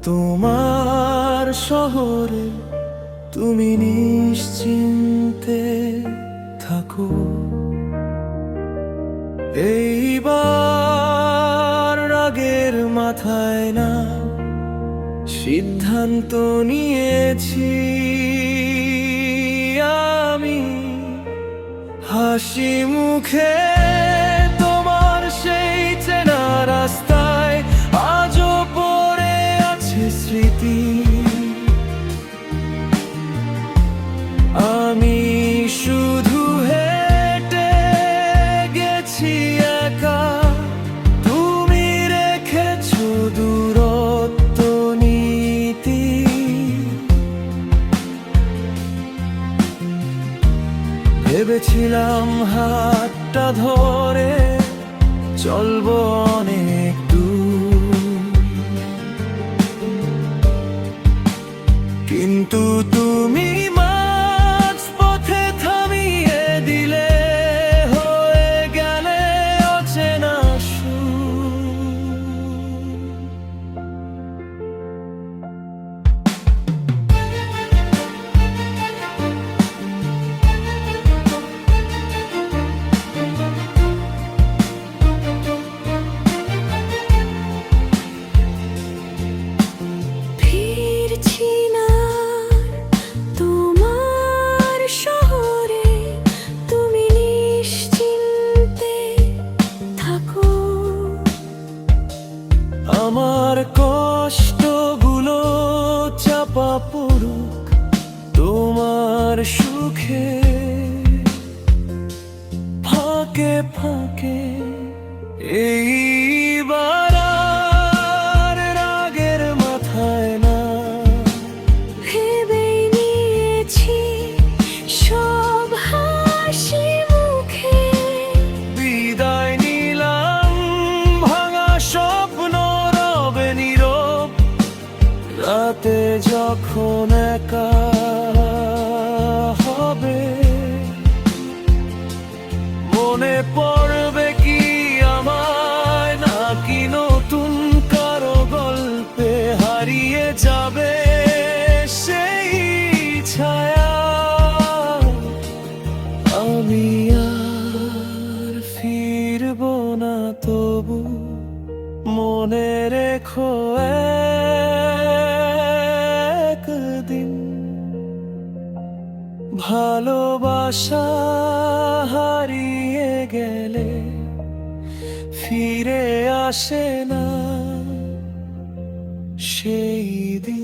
তোমার শহরে তুমি নিশ্চিন্তে থাকো। এইবার রাগের মাথায় না, সিদ্ধান্ত নিয়েছি আমি। হাসি মুখে তোমার সেই চেনা রাস্তায় আজও পড়ে আছে স্মৃতি। আমি শুধু হেঁটে গেছি একা, তুমি রেখেছো দূরত্ব নীতি। ভেবেছিলাম হাতটা ধরে চলবো অনেক দূর, কিন্তু তুমি মাঝপথে থামিয়ে দিলে, হয়ে গেলে অচেনা সুর। ফিরছি না তোমার শহরে, তুমি নিশ্চিন্তে থাকো। আমার কষ্টগুলো চাপা পড়ুক তোমার সুখে, ফাঁকে ফাঁকে। এইবার আর রাগের মাথায় না, ভেবেই নিয়েছি সব হাসি মুখে। বিদায় নিলাম ভাঙা স্বপ্ন রবে নীরব। রাতে যখন একা হবে, মনে পড়বে কি আমায়, নাকি নতুন কারো গল্পে হারিয়ে যাবে সেই ছায়া। আমি আর ফিরবো না তবু মনে রেখো একদিন, ভালোবাসা হারিয়ে গেলে ফিরে আসে না সেই দিন।